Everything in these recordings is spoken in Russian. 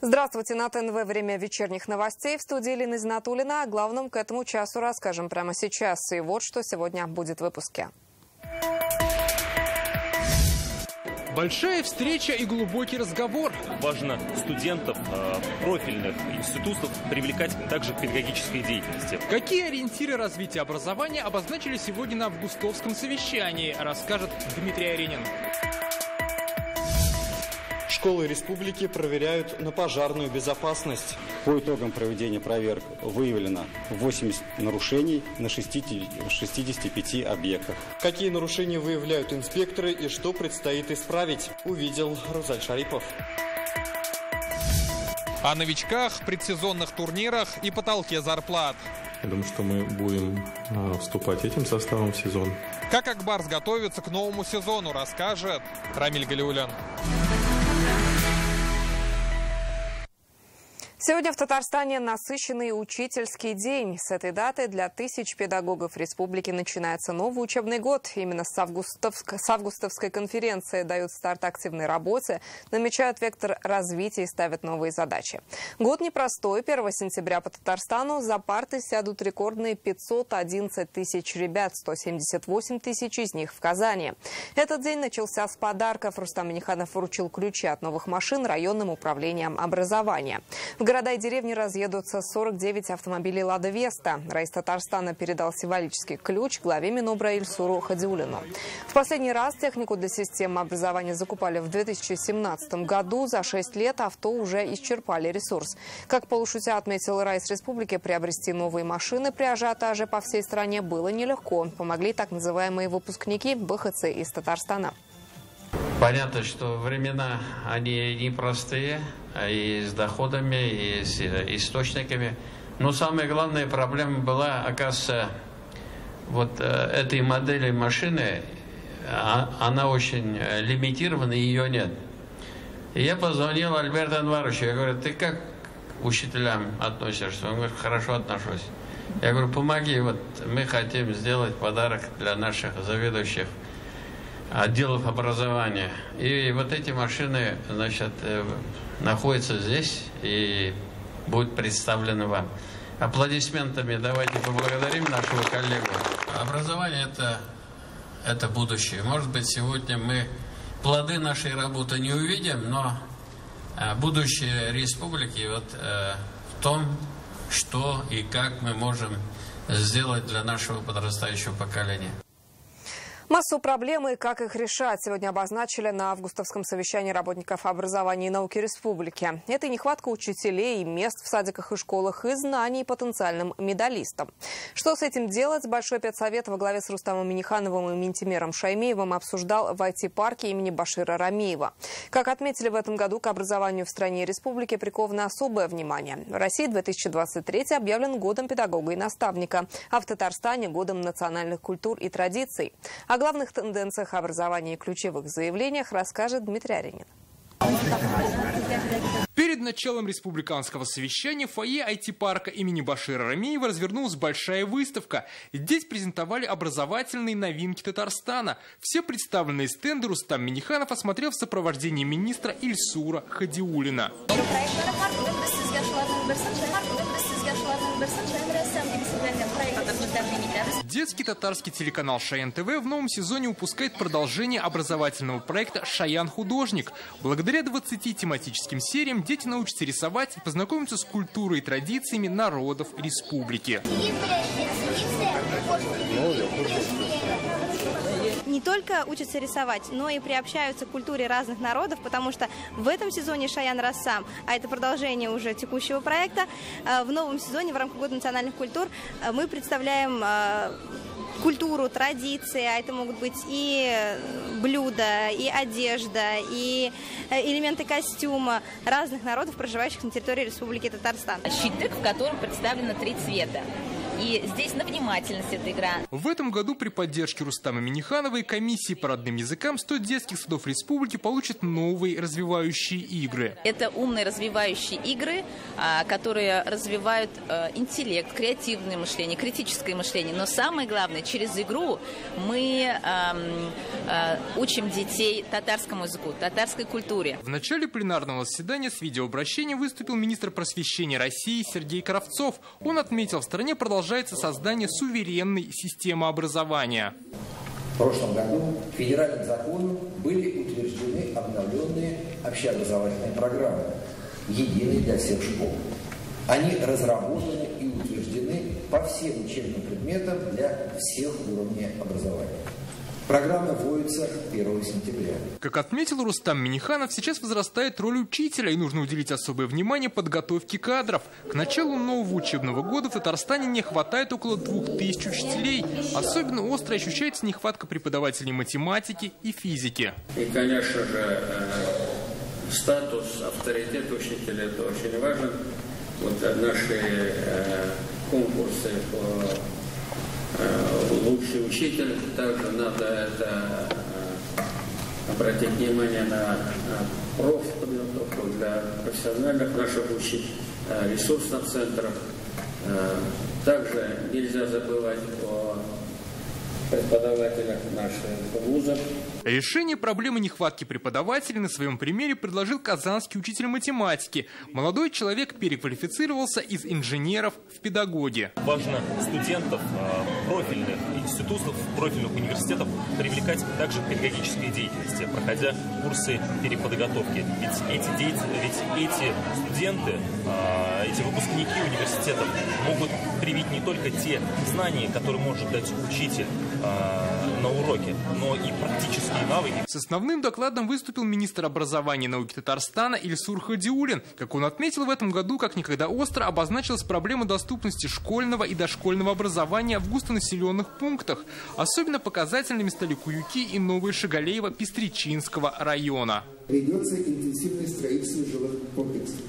Здравствуйте, на ТНВ время вечерних новостей. В студии Лина Зинатуллина. О главном к этому часу расскажем прямо сейчас. И вот что сегодня будет в выпуске. Большая встреча и глубокий разговор. Важно студентов профильных институтов привлекать также к педагогической деятельности. Какие ориентиры развития образования обозначили сегодня на августовском совещании, расскажет Дмитрий Аренин. Школы республики проверяют на пожарную безопасность. По итогам проведения проверок выявлено 80 нарушений на 65 объектах. Какие нарушения выявляют инспекторы и что предстоит исправить, увидел Рузаль Шарипов. О новичках, предсезонных турнирах и потолке зарплат. Я думаю, что мы будем вступать этим составом в сезон. Как Акбарс готовится к новому сезону, расскажет Рамиль Галиулян. Сегодня в Татарстане насыщенный учительский день. С этой даты для тысяч педагогов республики начинается новый учебный год. Именно с августовской конференции дают старт активной работе, намечают вектор развития и ставят новые задачи. Год непростой. 1 сентября по Татарстану за парты сядут рекордные 511 тысяч ребят, 178 тысяч из них в Казани. Этот день начался с подарков. Рустам Минниханов вручил ключи от новых машин районным управлениям образования. В города и деревни разъедутся 49 автомобилей «Лада Веста». Раис Татарстана передал символический ключ главе Минобра Ильсуру Хадиуллину. В последний раз технику для системы образования закупали в 2017 году. За 6 лет авто уже исчерпали ресурс. Как полушутя отметил Раис Республики, приобрести новые машины при ажиотаже по всей стране было нелегко. Помогли так называемые выпускники, выходцы из Татарстана. Понятно, что времена, они непростые, и с доходами, и с источниками. Но самая главная проблема была, оказывается, вот этой модели машины, она очень лимитирована, ее нет. И я позвонил Альберту Анваровичу, я говорю, ты как к учителям относишься? Он говорит, хорошо отношусь. Я говорю, помоги, вот мы хотим сделать подарок для наших заведующих отделов образования. И вот эти машины, значит, находятся здесь и будут представлены вам. Аплодисментами давайте поблагодарим нашего коллегу. Образование – это будущее. Может быть, сегодня мы плоды нашей работы не увидим, но будущее республики вот в том, что и как мы можем сделать для нашего подрастающего поколения. Массу проблем и как их решать сегодня обозначили на августовском совещании работников образования и науки республики. Это нехватка учителей, мест в садиках и школах и знаний потенциальным медалистам. Что с этим делать, Большой педсовет во главе с Рустамом Миннихановым и Минтимером Шаймеевым обсуждал в IT-парке имени Башира Рамеева. Как отметили, в этом году к образованию в стране и республике приковано особое внимание. В России 2023 объявлен годом педагога и наставника, а в Татарстане – годом национальных культур и традиций. О главных тенденциях образования и ключевых заявлениях расскажет Дмитрий Аренин. Перед началом республиканского совещания в фойе IT-парка имени Башира Рамеева развернулась большая выставка. Здесь презентовали образовательные новинки Татарстана. Все представленные стенды Рустам Минниханов осмотрел в сопровождении министра Ильсура Хадиуллина. Детский татарский телеканал «Шаян ТВ» в новом сезоне выпускает продолжение образовательного проекта «Шаян художник». Благодаря 20 тематическим сериям дети научатся рисовать и познакомятся с культурой и традициями народов республики. Не только учатся рисовать, но и приобщаются к культуре разных народов, потому что в этом сезоне «Шаян Рассам», а это продолжение уже текущего проекта, в новом сезоне в рамках Года национальных культур мы представляем культуру, традиции, а это могут быть и блюда, и одежда, и элементы костюма разных народов, проживающих на территории Республики Татарстан. Щитык, в котором представлено 3 цвета. И здесь на внимательность эта игра. В этом году при поддержке Рустама Минниханова и комиссии по родным языкам 100 детских садов республики получат новые развивающие игры. Это умные развивающие игры, которые развивают интеллект, креативное мышление, критическое мышление. Но самое главное, через игру мы учим детей татарскому языку, татарской культуре. В начале пленарного заседания с видеообращением выступил министр просвещения России Сергей Кравцов. Он отметил, в стране продолжается создание суверенной системы образования. В прошлом году федеральным законом были утверждены обновленные общеобразовательные программы, единые для всех школ. Они разработаны и утверждены по всем учебным предметам для всех уровней образования. Программа вводится 1 сентября. Как отметил Рустам Минниханов, сейчас возрастает роль учителя, и нужно уделить особое внимание подготовке кадров. К началу нового учебного года в Татарстане не хватает около 2000 учителей. Особенно остро ощущается нехватка преподавателей математики и физики. И, конечно же, статус, авторитет учителя – это очень важно. Вот наши конкурсы по лучший учитель, также надо это обратить внимание на профподготовку для профессиональных наших ресурсных центров. Также нельзя забывать о преподавателях наших вузов. Решение проблемы нехватки преподавателей на своем примере предложил казанский учитель математики. Молодой человек переквалифицировался из инженеров в педагоги. Важно студентов профильных институтов, профильных университетов привлекать также к педагогической деятельности, проходя курсы переподготовки. Ведь эти студенты, эти выпускники университетов могут привить не только те знания, которые может дать учитель на уроке, но и практические навыки. С основным докладом выступил министр образования и науки Татарстана Ильсур Хадиуллин. Как он отметил, в этом году как никогда остро обозначилась проблема доступности школьного и дошкольного образования в густонаселенных пунктах. Особенно показательными стали Куюки и Новые Шагалеево Пестричинского района. Ведется интенсивное строительство жилых комплексов.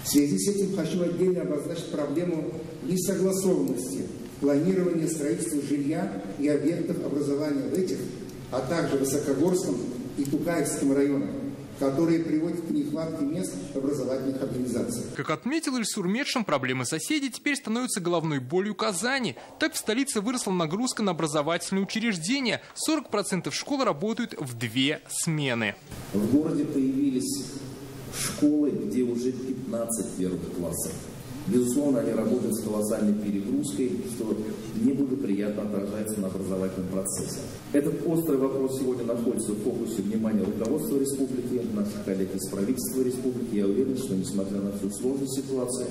В связи с этим хочу отдельно обозначить проблему несогласованности планирования строительства жилья и объектов образования в этих, а также в Высокогорском и Тукаевском районах, которые приводят к нехватке мест в образовательных организациях. Как отметил Ильсур Медшин, проблемы соседей теперь становятся головной болью Казани. Так в столице выросла нагрузка на образовательные учреждения. 40% школ работают в 2 смены. В городе появились школы, где уже 15 первых классов. Безусловно, они работают с колоссальной перегрузкой, что неблагоприятно отражается на образовательном процессе. Этот острый вопрос сегодня находится в фокусе внимания руководства республики, наших коллег из правительства республики. Я уверен, что, несмотря на всю сложную ситуацию,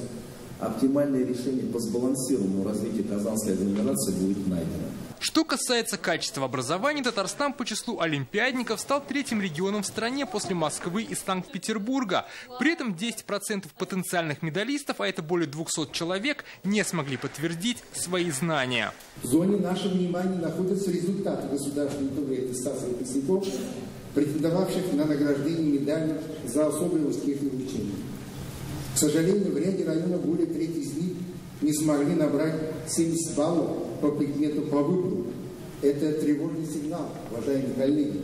оптимальное решение по сбалансированному развитию казанской агломерации будет найдено. Что касается качества образования, Татарстан по числу олимпиадников стал 3-м регионом в стране после Москвы и Санкт-Петербурга. При этом 10% потенциальных медалистов, а это более 200 человек, не смогли подтвердить свои знания. В зоне нашего внимания находятся результаты государственной итоговой аттестации выпускников, претендовавших на награждение медалью за особые успехи в обучении. К сожалению, в ряде районов более трети из них не смогли набрать 70 баллов по предмету по выбору. Это тревожный сигнал, уважаемые коллеги,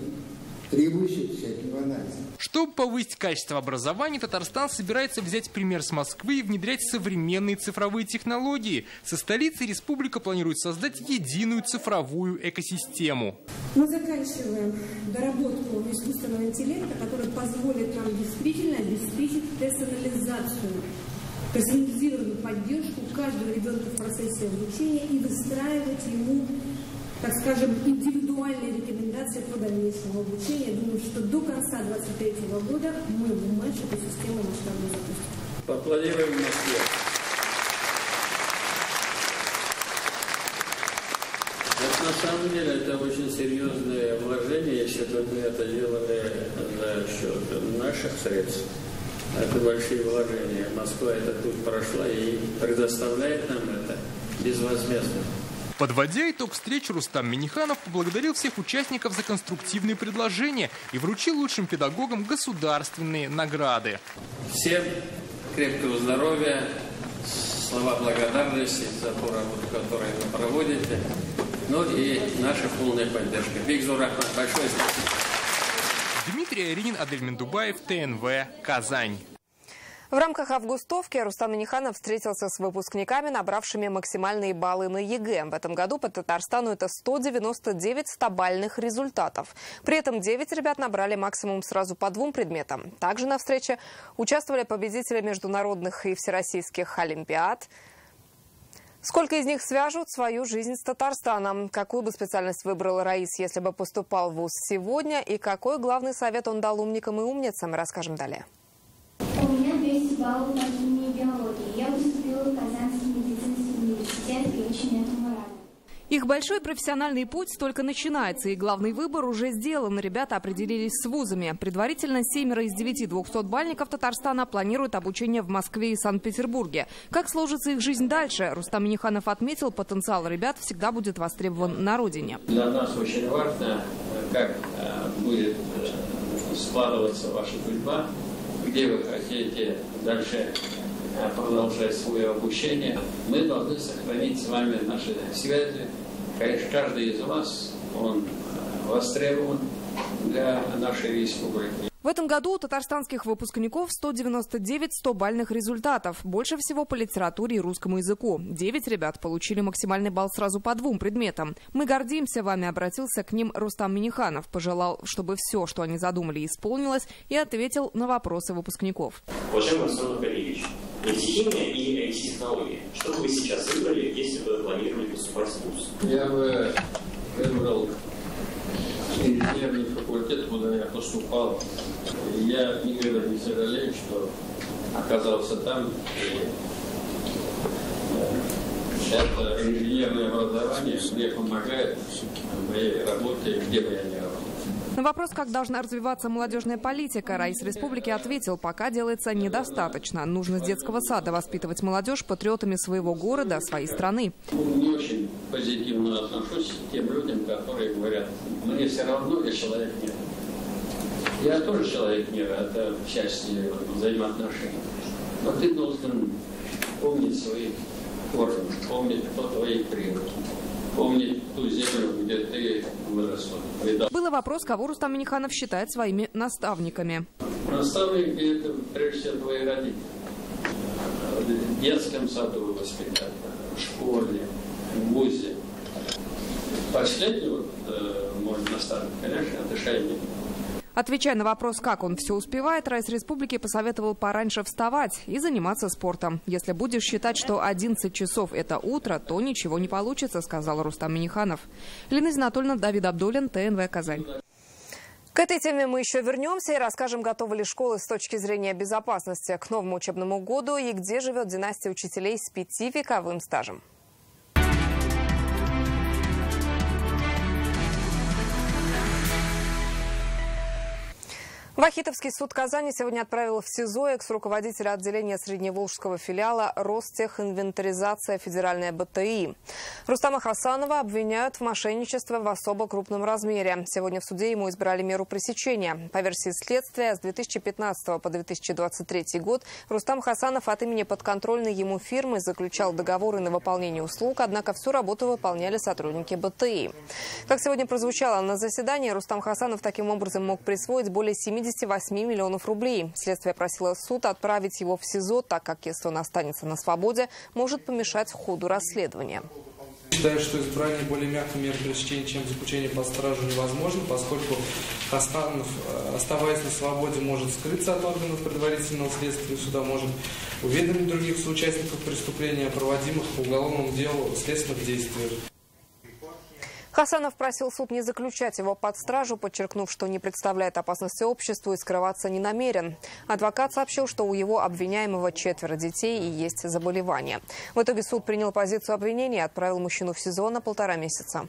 требующий тщательного анализа. Чтобы повысить качество образования, Татарстан собирается взять пример с Москвы и внедрять современные цифровые технологии. Со столицей республика планирует создать единую цифровую экосистему. Мы заканчиваем доработку искусственного интеллекта, который позволит нам действительно обеспечить персонализированную поддержку каждого ребенка в процессе обучения и выстраивать ему, так скажем, индивидуальные рекомендации по дальнейшему обучению. Я думаю, что до конца 2023 года мы в МЭШ эту систему масштабно запустим. Поаплодируем Москве. На самом деле это очень серьезное вложение, если бы мы это делали за счет наших средств. Это большие вложения. Москва этот путь прошла и предоставляет нам это безвозмездно. Подводя итог встречи, Рустам Минниханов поблагодарил всех участников за конструктивные предложения и вручил лучшим педагогам государственные награды. Всем крепкого здоровья, слова благодарности за ту работу, которую вы проводите. Ну и наша полная поддержка. Бигзур Ахмад, большое спасибо. Дмитрий Аринин, Адель Мендубаев, ТНВ, Казань. В рамках августовки Рустам Минниханов встретился с выпускниками, набравшими максимальные баллы на ЕГЭ. В этом году по Татарстану это 199 100-бальных результатов. При этом 9 ребят набрали максимум сразу по 2 предметам. Также на встрече участвовали победители международных и всероссийских олимпиад. Сколько из них свяжут свою жизнь с Татарстаном? Какую бы специальность выбрал Раис, если бы поступал в вуз сегодня? И какой главный совет он дал умникам и умницам? Расскажем далее. У меня 200 баллов по химии и биологии. Я поступила в Казанский медицинский университет и очень этому рада. Их большой профессиональный путь только начинается, и главный выбор уже сделан. Ребята определились с вузами. Предварительно 7 из 9 200-бальников Татарстана планируют обучение в Москве и Санкт-Петербурге. Как сложится их жизнь дальше? Рустам Минниханов отметил, потенциал ребят всегда будет востребован на родине. Для нас очень важно, как будет складываться ваша судьба, где вы хотите дальше продолжать свое обучение. Мы должны сохранить с вами наши связи. Конечно, каждый из вас, он востребован для нашей республики. В этом году у татарстанских выпускников 199 100-бальных результатов. Больше всего по литературе и русскому языку. 9 ребят получили максимальный балл сразу по 2 предметам. Мы гордимся вами, обратился к ним Рустам Минниханов. Пожелал, чтобы все, что они задумали, исполнилось, и ответил на вопросы выпускников. Уважаемый Рустам Минниханович, нефтехимия и IT-технологии. Что бы вы сейчас выбрали, если бы планировали поступать в вуз? Я бы выбрал инженерный факультет, куда я поступал. Я никогда не сожалею, что оказался там. И это инженерное образование мне помогает в моей работе, где бы я ни работал. На вопрос, как должна развиваться молодежная политика, Раис республики ответил, пока делается недостаточно. Нужно с детского сада воспитывать молодежь патриотами своего города, своей страны. Не очень позитивно отношусь к тем людям, которые говорят, мне все равно, я человек мира. Я тоже человек мира, это часть взаимоотношений. Но ты должен помнить свои корни, помнить, кто твои предки. Помнить ту землю, где ты выросла. Был вопрос, кого Рустам Минниханов считает своими наставниками. Наставники – это прежде всего твои родители. В детском саду воспитать, в школе, в вузе. Последний мой наставник, конечно, это Шайник. Отвечая на вопрос, как он все успевает, Раис республики посоветовал пораньше вставать и заниматься спортом. Если будешь считать, что 11 часов – это утро, то ничего не получится, сказал Рустам Минниханов. Лина Зинатульна, Давид Абдулин, ТНВ, Казань. К этой теме мы еще вернемся и расскажем, готовы ли школы с точки зрения безопасности к новому учебному году и где живет династия учителей с 5-вековым стажем. Вахитовский суд Казани сегодня отправил в СИЗО экс-руководителя отделения Средневолжского филиала Ростехинвентаризация Федеральная БТИ. Рустама Хасанова обвиняют в мошенничестве в особо крупном размере. Сегодня в суде ему избрали меру пресечения. По версии следствия, с 2015 по 2023 год Рустам Хасанов от имени подконтрольной ему фирмы заключал договоры на выполнение услуг, однако всю работу выполняли сотрудники БТИ. Как сегодня прозвучало на заседании, Рустам Хасанов таким образом мог присвоить более 78 миллионов рублей. Следствие просило суд отправить его в СИЗО, так как, если он останется на свободе, может помешать ходу расследования. Считаю, что избрание более мягкой меры пресечения, чем заключение под стражу, невозможно, поскольку Хасанов, оставаясь на свободе, может скрыться от органов предварительного следствия суда, может уведомить других соучастников преступления о проводимых по уголовному делу следственных действиях. Хасанов просил суд не заключать его под стражу, подчеркнув, что не представляет опасности обществу и скрываться не намерен. Адвокат сообщил, что у его обвиняемого 4 детей и есть заболевания. В итоге суд принял позицию обвинения и отправил мужчину в СИЗО на 1,5 месяца.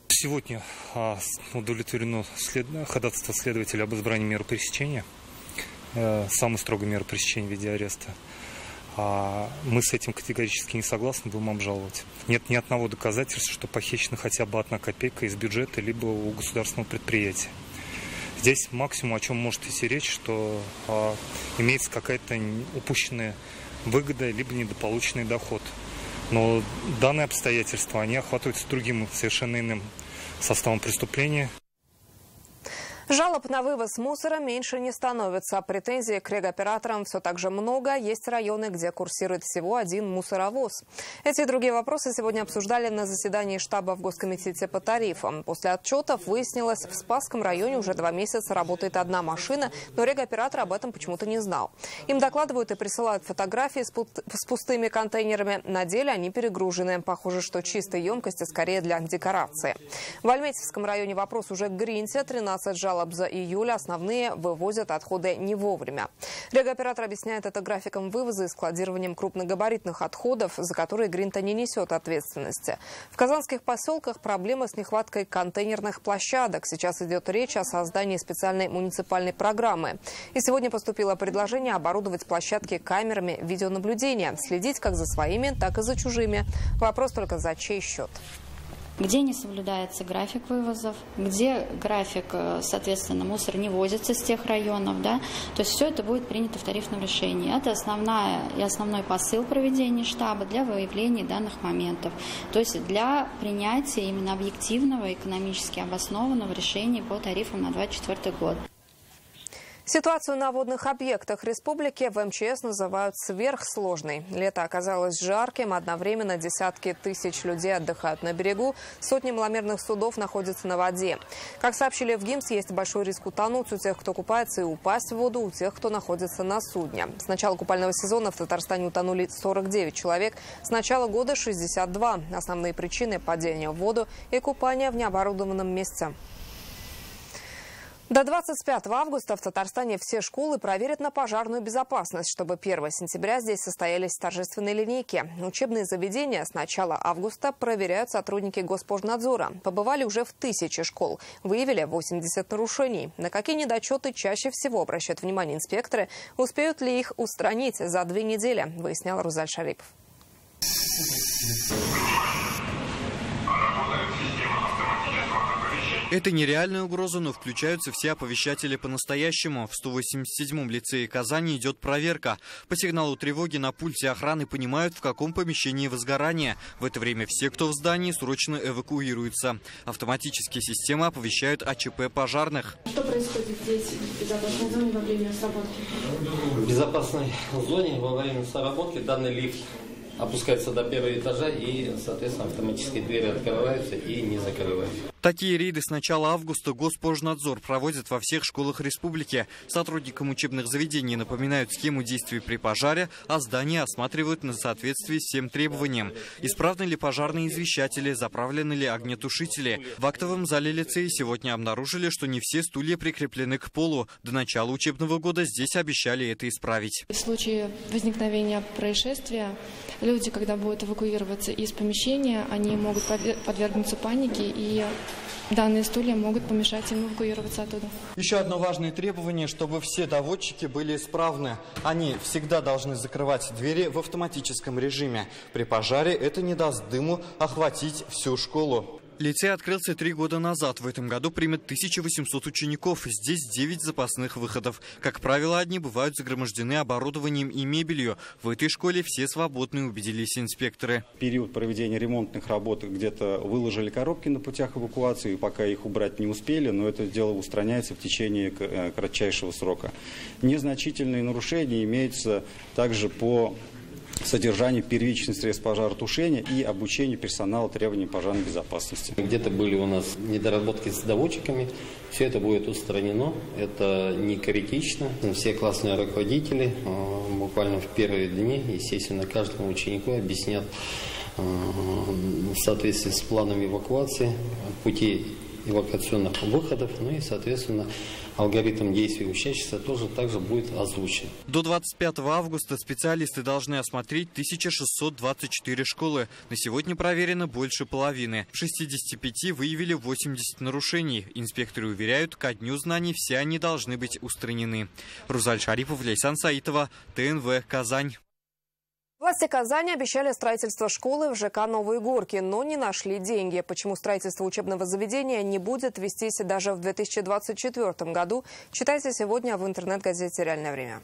Сегодня удовлетворено ходатайство следователя об избрании меры пресечения, самой строгой меры пресечения в виде ареста. Мы с этим категорически не согласны, будем обжаловать. Нет ни одного доказательства, что похищена хотя бы 1 копейка из бюджета либо у государственного предприятия. Здесь максимум, о чем может идти речь, что имеется какая-то упущенная выгода, либо недополученный доход. Но данные обстоятельства, они охватываются другим, совершенно иным составом преступления. Жалоб на вывоз мусора меньше не становится. Претензий к регоператорам все так же много. Есть районы, где курсирует всего один мусоровоз. Эти и другие вопросы сегодня обсуждали на заседании штаба в Госкомитете по тарифам. После отчетов выяснилось, в Спасском районе уже 2 месяца работает одна машина, но регоператор об этом почему-то не знал. Им докладывают и присылают фотографии с пустыми контейнерами. На деле они перегружены. Похоже, что чистые емкости скорее для декорации. В Альметьевском районе вопрос уже к Гринте. 13 жалоб за июль, основные вывозят отходы не вовремя. Регоператор объясняет это графиком вывоза и складированием крупногабаритных отходов, за которые Гринта не несет ответственности. В казанских поселках проблема с нехваткой контейнерных площадок. Сейчас идет речь о создании специальной муниципальной программы. И сегодня поступило предложение оборудовать площадки камерами видеонаблюдения, следить как за своими, так и за чужими. Вопрос только за чей счет. Где не соблюдается график вывозов, где график, соответственно, мусор не возится с тех районов, да, то есть все это будет принято в тарифном решении. Это основной посыл проведения штаба для выявления данных моментов, то есть для принятия именно объективного, экономически обоснованного решения по тарифам на 2024 год. Ситуацию на водных объектах республики в МЧС называют сверхсложной. Лето оказалось жарким, одновременно десятки тысяч людей отдыхают на берегу, сотни маломерных судов находятся на воде. Как сообщили в ГИМС, есть большой риск утонуть у тех, кто купается, и упасть в воду у тех, кто находится на судне. С начала купального сезона в Татарстане утонули 49 человек, с начала года 62. Основные причины – падения в воду и купание в необорудованном месте. До 25 августа в Татарстане все школы проверят на пожарную безопасность, чтобы 1 сентября здесь состоялись торжественные линейки. Учебные заведения с начала августа проверяют сотрудники Госпожнадзора. Побывали уже в 1000 школ. Выявили 80 нарушений. На какие недочеты чаще всего обращают внимание инспекторы? Успеют ли их устранить за 2 недели? Выяснял Рузаль Шарипов. Это нереальная угроза, но включаются все оповещатели по-настоящему. В 187-м лицее Казани идет проверка. По сигналу тревоги на пульте охраны понимают, в каком помещении возгорание. В это время все, кто в здании, срочно эвакуируются. Автоматические системы оповещают о ЧП пожарных. Что происходит здесь, в безопасной зоне, во время сработки? В безопасной зоне во время сработки данный лифт опускается до 1-го этажа, и, соответственно, автоматические двери открываются и не закрываются. Такие рейды с начала августа Госпожнадзор проводит во всех школах республики. Сотрудникам учебных заведений напоминают схему действий при пожаре, а здания осматривают на соответствие всем требованиям. Исправны ли пожарные извещатели, заправлены ли огнетушители. В актовом зале лицея сегодня обнаружили, что не все стулья прикреплены к полу. До начала учебного года здесь обещали это исправить. В случае возникновения происшествия люди, когда будут эвакуироваться из помещения, они могут подвергнуться панике, и данные стулья могут помешать им эвакуироваться оттуда. Еще одно важное требование, чтобы все доводчики были исправны. Они всегда должны закрывать двери в автоматическом режиме. При пожаре это не даст дыму охватить всю школу. Лицей открылся 3 года назад. В этом году примет 1800 учеников. Здесь 9 запасных выходов. Как правило, одни бывают загромождены оборудованием и мебелью. В этой школе все свободны, убедились инспекторы. В период проведения ремонтных работ где-то выложили коробки на путях эвакуации, пока их убрать не успели, но это дело устраняется в течение кратчайшего срока. Незначительные нарушения имеются также по содержанию первичных средств пожаротушения и обучению персонала требованиям пожарной безопасности. Где-то были у нас недоработки с доводчиками. Все это будет устранено. Это не критично. Все классные руководители буквально в первые дни, естественно, каждому ученику объяснят в соответствии с планом эвакуации пути эвакуационных выходов, ну и, соответственно, алгоритм действий учащихся тоже также будет озвучен. До 25 августа специалисты должны осмотреть 1624 школы. На сегодня проверено больше половины. В 65 выявили 80 нарушений. Инспекторы уверяют, ко дню знаний все они должны быть устранены. Рузаль Шарипов, Лейсан Саитова, ТНВ, Казань. Власти Казани обещали строительство школы в ЖК «Новые Горки», но не нашли деньги. Почему строительство учебного заведения не будет вестись даже в 2024 году, читайте сегодня в интернет-газете «Реальное время».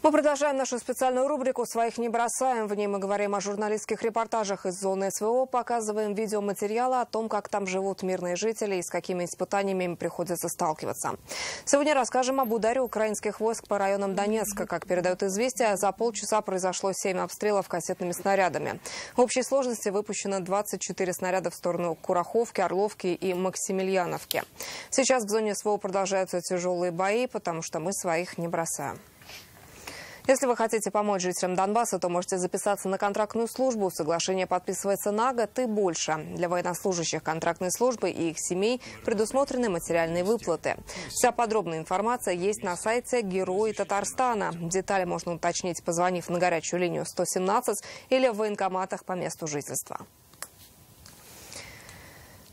Мы продолжаем нашу специальную рубрику «Своих не бросаем». В ней мы говорим о журналистских репортажах из зоны СВО, показываем видеоматериалы о том, как там живут мирные жители и с какими испытаниями им приходится сталкиваться. Сегодня расскажем об ударе украинских войск по районам Донецка. Как передают известия, за полчаса произошло 7 обстрелов кассетными снарядами. В общей сложности выпущено 24 снаряда в сторону Кураховки, Орловки и Максимiliaновки. Сейчас в зоне СВО продолжаются тяжелые бои, потому что мы своих не бросаем. Если вы хотите помочь жителям Донбасса, то можете записаться на контрактную службу. Соглашение подписывается на год и больше. Для военнослужащих контрактной службы и их семей предусмотрены материальные выплаты. Вся подробная информация есть на сайте «Герои Татарстана». Детали можно уточнить, позвонив на горячую линию 117 или в военкоматах по месту жительства.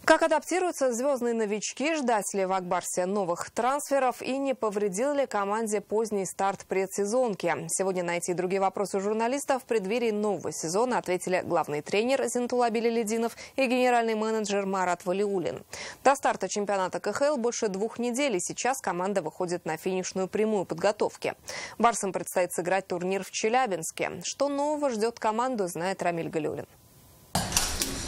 Как адаптируются звездные новички, ждать ли в Акбарсе новых трансферов и не повредил ли команде поздний старт предсезонки? Сегодня на эти и другие вопросы журналистов в преддверии нового сезона ответили главный тренер Зинтула Белелединов и генеральный менеджер Марат Валиулин. До старта чемпионата КХЛ больше 2 недель, и сейчас команда выходит на финишную прямую подготовки. Барсам предстоит сыграть турнир в Челябинске. Что нового ждет команду, знает Рамиль Галиулин.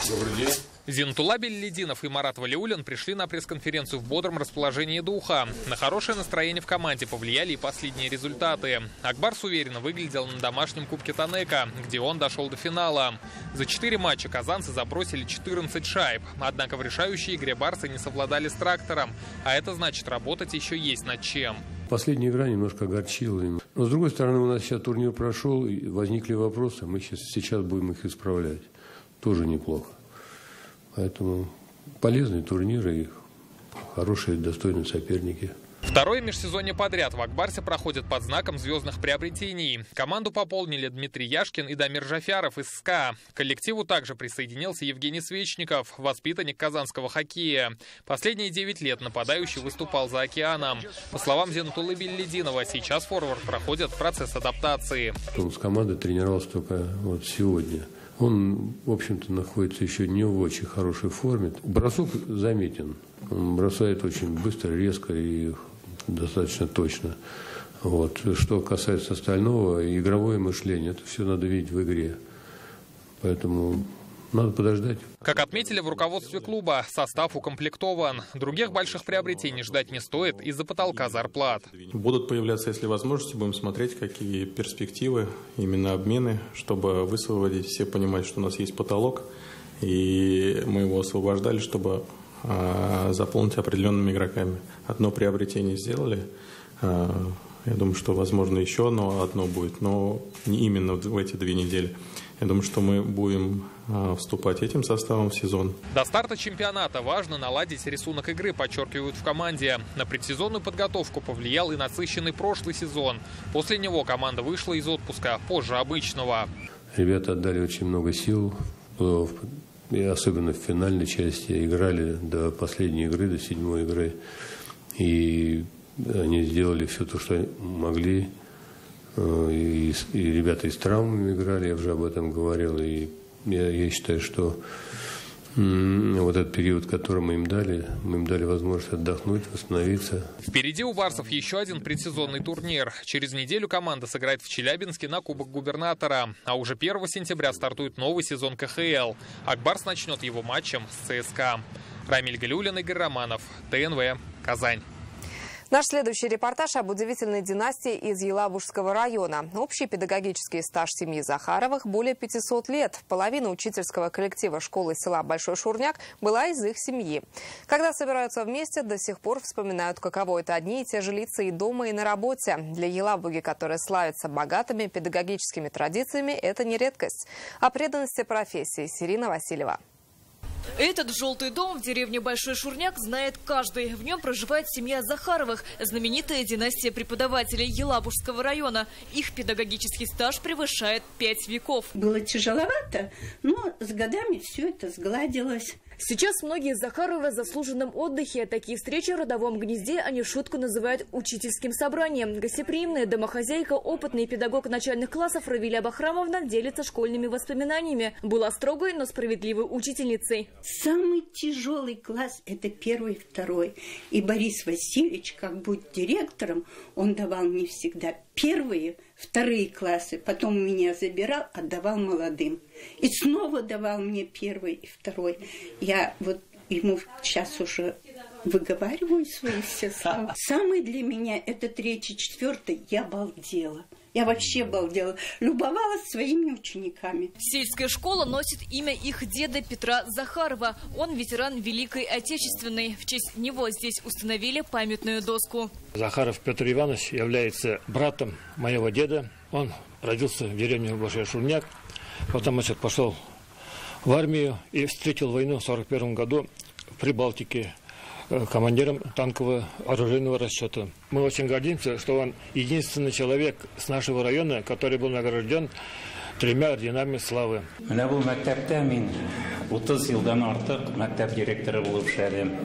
Добрый день. Зинтула Белелединов и Марат Валиулин пришли на пресс-конференцию в бодром расположении духа. На хорошее настроение в команде повлияли и последние результаты. Акбарс уверенно выглядел на домашнем Кубке Танека, где он дошел до финала. За 4 матча казанцы забросили 14 шайб. Однако в решающей игре барсы не совладали с трактором. А это значит, работать еще есть над чем. Последняя игра немножко огорчила. Но с другой стороны, у нас сейчас турнир прошел, и возникли вопросы. Мы сейчас будем их исправлять. Тоже неплохо. Поэтому полезные турниры и хорошие, достойные соперники. Второе межсезонье подряд в Акбарсе проходит под знаком звездных приобретений. Команду пополнили Дмитрий Яшкин и Дамир Жафяров из СКА. К коллективу также присоединился Евгений Свечников, воспитанник казанского хоккея. Последние 9 лет нападающий выступал за океаном. По словам Зинтулы Белелединова, сейчас форвард проходит процесс адаптации. Он с командой тренировался только вот сегодня. Он, в общем-то, находится еще не в очень хорошей форме. Бросок заметен. Он бросает очень быстро, резко и достаточно точно. Вот. Что касается остального, игровое мышление, это все надо видеть в игре. Поэтому надо подождать. Как отметили в руководстве клуба, состав укомплектован. Других больших приобретений ждать не стоит из-за потолка зарплат. Будут появляться, если возможности, будем смотреть, какие перспективы, именно обмены, чтобы высвободить, все понимать, что у нас есть потолок, и мы его освобождали, чтобы заполнить определенными игроками. Одно приобретение сделали. Я думаю, что, возможно, еще одно будет, но не именно в эти 2 недели. Я думаю, что мы будем вступать этим составом в сезон. До старта чемпионата важно наладить рисунок игры, подчеркивают в команде. На предсезонную подготовку повлиял и насыщенный прошлый сезон. После него команда вышла из отпуска позже обычного. Ребята отдали очень много сил, и особенно в финальной части. Играли до последней игры, до 7-й игры. И они сделали все то, что могли. И ребята и с травмами играли, я уже об этом говорил. И я считаю, что вот этот период, который мы им дали возможность отдохнуть, восстановиться. Впереди у барсов еще один предсезонный турнир. Через неделю команда сыграет в Челябинске на Кубок Губернатора. А уже 1 сентября стартует новый сезон КХЛ. Акбарс начнет его матчем с ЦСКА. Рамиль Галиулин, Игорь Романов, ТНВ, Казань. Наш следующий репортаж об удивительной династии из Елабужского района. Общий педагогический стаж семьи Захаровых более 500 лет. Половина учительского коллектива школы села Большой Шурняк была из их семьи. Когда собираются вместе, до сих пор вспоминают, каково это одни и те же лица и дома, и на работе. Для Елабуги, которая славится богатыми педагогическими традициями, это не редкость. О преданности профессии Сирина Васильева. Этот желтый дом в деревне Большой Шурняк знает каждый. В нем проживает семья Захаровых, знаменитая династия преподавателей Елабужского района. Их педагогический стаж превышает 5 веков. Было тяжеловато, но с годами все это сгладилось. Сейчас многие Захаровы в заслуженном отдыхе. Такие встречи в родовом гнезде они шутку называют учительским собранием. Гостеприимная домохозяйка, опытный педагог начальных классов Равиля Бахрамовна делится школьными воспоминаниями. Была строгой, но справедливой учительницей. Самый тяжелый класс – это 1-й, 2-й. И Борис Васильевич, как будь директором, он давал мне всегда первые, вторые классы, потом меня забирал, отдавал молодым. И снова давал мне первый и второй. Я вот ему сейчас уже выговариваю свои все слова. Самый для меня это 3-й, 4-й. Я балдела. Я вообще балдела. Любовалась своими учениками. Сельская школа носит имя их деда Петра Захарова. Он ветеран Великой Отечественной. В честь него здесь установили памятную доску. Захаров Петр Иванович является братом моего деда. Он родился в деревне Большой Шурняк. Потом пошел в армию и встретил войну в 1941 году в Прибалтике командиром танкового оружейного расчета. Мы очень гордимся, что он единственный человек с нашего района, который был награжден 3 орденами славы.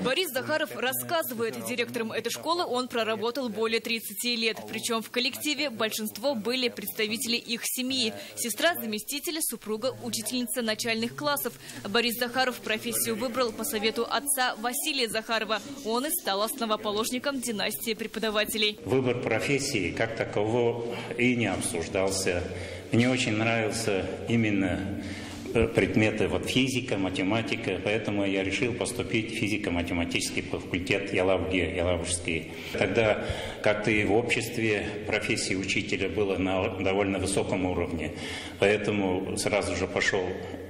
Борис Захаров рассказывает, директором этой школы он проработал более 30 лет. Причем в коллективе большинство были представители их семьи. Сестра заместителя, супруга учительница начальных классов. Борис Захаров профессию выбрал по совету отца Василия Захарова. Он и стал основоположником династии преподавателей. Выбор профессии как такового и не обсуждался. Мне очень нравился именно предметы физика, математика, поэтому я решил поступить в физико-математический факультет Елабужский. Тогда как-то и в обществе профессии учителя было на довольно высоком уровне, поэтому сразу же пошел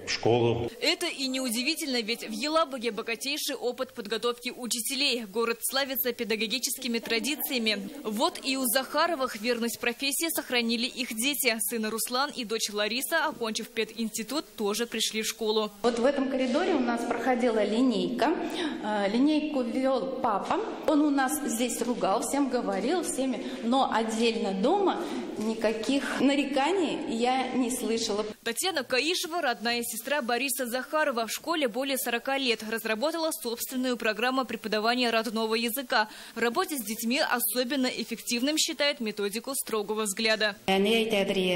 в школу. Это и неудивительно, ведь в Елабуге богатейший опыт подготовки учителей. Город славится педагогическими традициями. Вот и у Захаровых верность профессии сохранили их дети. Сын Руслан и дочь Лариса, окончив пединститут, тоже пришли в школу. Вот в этом коридоре у нас проходила линейка. Линейку вел папа. Он у нас здесь ругал, всем говорил, всеми. Но отдельно дома никаких нареканий я не слышала. Татьяна Каишева, родная сестра Бориса Захарова, в школе более 40 лет. Разработала собственную программу преподавания родного языка. В работе с детьми особенно эффективным считает методику строгого взгляда.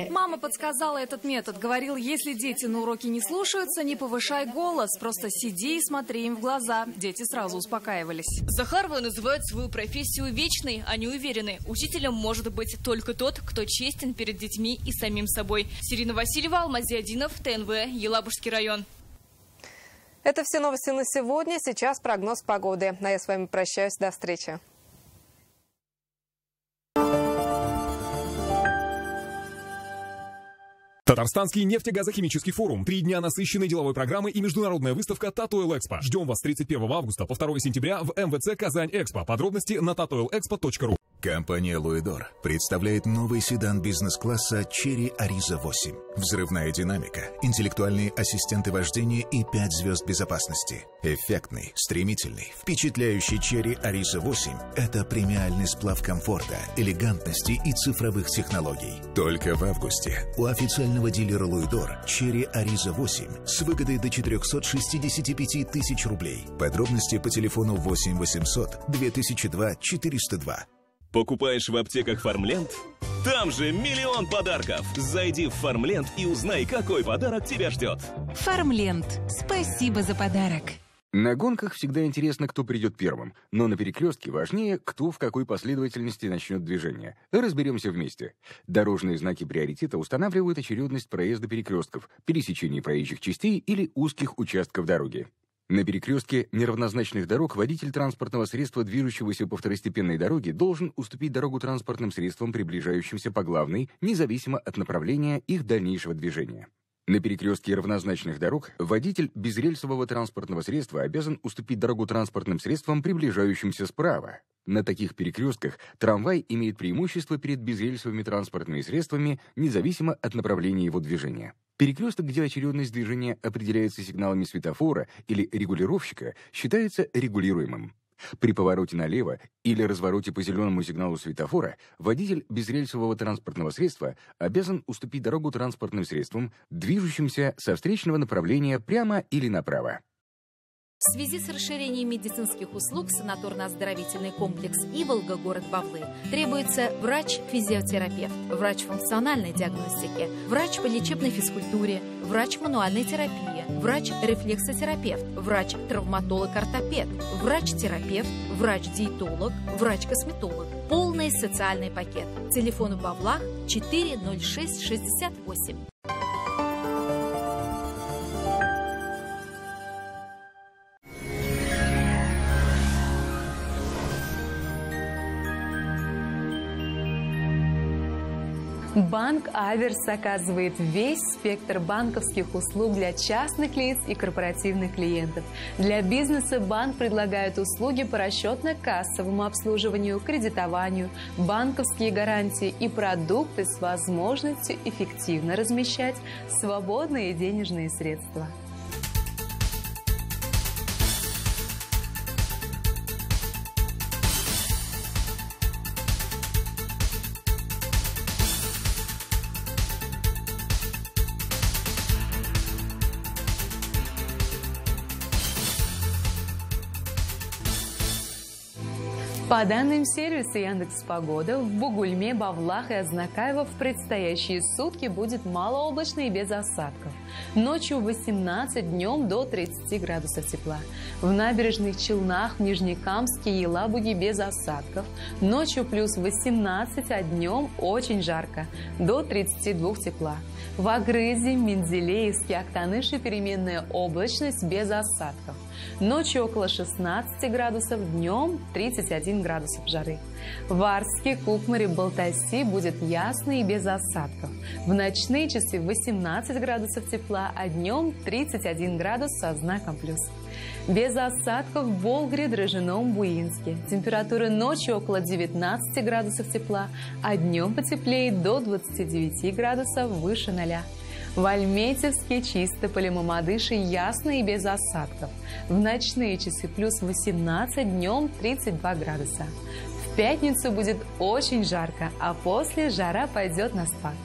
Мама подсказала этот метод. Говорил, если дети на уроке не слушаются, не повышай голос. Просто сиди и смотри им в глаза. Дети сразу успокаивались. Захаровы называют свою профессию вечной. Они уверены, учителем может быть только тот, кто честен перед детьми и самим собой. Сирина Васильева, Алмазиадинов, ТНВ, Елабужский район. Это все новости на сегодня. Сейчас прогноз погоды. А я с вами прощаюсь. До встречи. Татарстанский нефтегазохимический форум. 3 дня насыщенной деловой программы и международная выставка Татойл Экспо. Ждем вас с 31 августа по 2 сентября в МВЦ Казань Экспо. Подробности на tatoilexpo.ru. Компания «Луидор» представляет новый седан бизнес-класса Chery Ariza 8. Взрывная динамика, интеллектуальные ассистенты вождения и 5 звезд безопасности. Эффектный, стремительный, впечатляющий Chery Ariza 8 – это премиальный сплав комфорта, элегантности и цифровых технологий. Только в августе у официального дилера «Луидор» Chery Ariza 8 с выгодой до 465 тысяч рублей. Подробности по телефону 8 800 2002 402. Покупаешь в аптеках «Фармленд»? Там же миллион подарков! Зайди в «Фармленд» и узнай, какой подарок тебя ждет. «Фармленд». Спасибо за подарок. На гонках всегда интересно, кто придет первым, но на перекрестке важнее, кто в какой последовательности начнет движение. Разберемся вместе. Дорожные знаки приоритета устанавливают очередность проезда перекрестков, пересечения проезжих частей или узких участков дороги. На перекрестке неравнозначных дорог водитель транспортного средства, движущегося по второстепенной дороге, должен уступить дорогу транспортным средствам, приближающимся по главной, независимо от направления их дальнейшего движения. На перекрестке равнозначных дорог водитель безрельсового транспортного средства обязан уступить дорогу транспортным средствам, приближающимся справа. На таких перекрестках трамвай имеет преимущество перед безрельсовыми транспортными средствами, независимо от направления его движения. Перекресток, где очередность движения определяется сигналами светофора или регулировщика, считается регулируемым. При повороте налево или развороте по зеленому сигналу светофора водитель безрельсового транспортного средства обязан уступить дорогу транспортным средствам, движущимся со встречного направления прямо или направо. В связи с расширением медицинских услуг санаторно-оздоровительный комплекс «Иволга», город Бавлы, требуется врач-физиотерапевт, врач функциональной диагностики, врач по лечебной физкультуре, врач мануальной терапии, врач-рефлексотерапевт, врач-травматолог-ортопед, врач-терапевт, врач-диетолог, врач-косметолог. Полный социальный пакет. Телефон в Бавлах 40668. Банк Аверс оказывает весь спектр банковских услуг для частных лиц и корпоративных клиентов. Для бизнеса банк предлагает услуги по расчетно-кассовому обслуживанию, кредитованию, банковские гарантии и продукты с возможностью эффективно размещать свободные денежные средства. По данным сервиса Яндекс.Погода, в Бугульме, Бавлах и Азнакаево в предстоящие сутки будет малооблачно и без осадков. Ночью 18, днем до 30 градусов тепла. В набережных Челнах, в Нижнекамске и Елабуге без осадков. Ночью плюс 18, а днем очень жарко, до 32 тепла. В Агрызе, Менделеевске, Актаныше переменная облачность без осадков. Ночью около 16 градусов, днем 31 градусов жары. В Арске, Кукмаре, Балтаси будет ясно и без осадков. В ночные часы 18 градусов тепла, а днем 31 градус со знаком плюс. Без осадков в Болгре, Дрожжином, Буинске. Температура ночью около 19 градусов тепла, а днем потеплеет до 29 градусов выше 0. В Альметьевске, Чистополе, Мамадыше ясно и без осадков. В ночные часы плюс 18, днем 32 градуса. В пятницу будет очень жарко, а после жара пойдет на спад.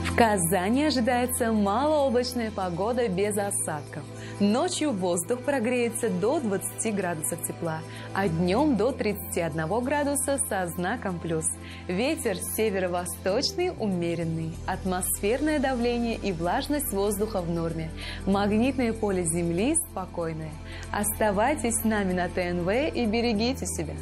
В Казани ожидается малооблачная погода без осадков. Ночью воздух прогреется до 20 градусов тепла, а днем до 31 градуса со знаком плюс. Ветер северо-восточный умеренный. Атмосферное давление и влажность воздуха в норме. Магнитное поле Земли спокойное. Оставайтесь с нами на ТНВ и берегите себя.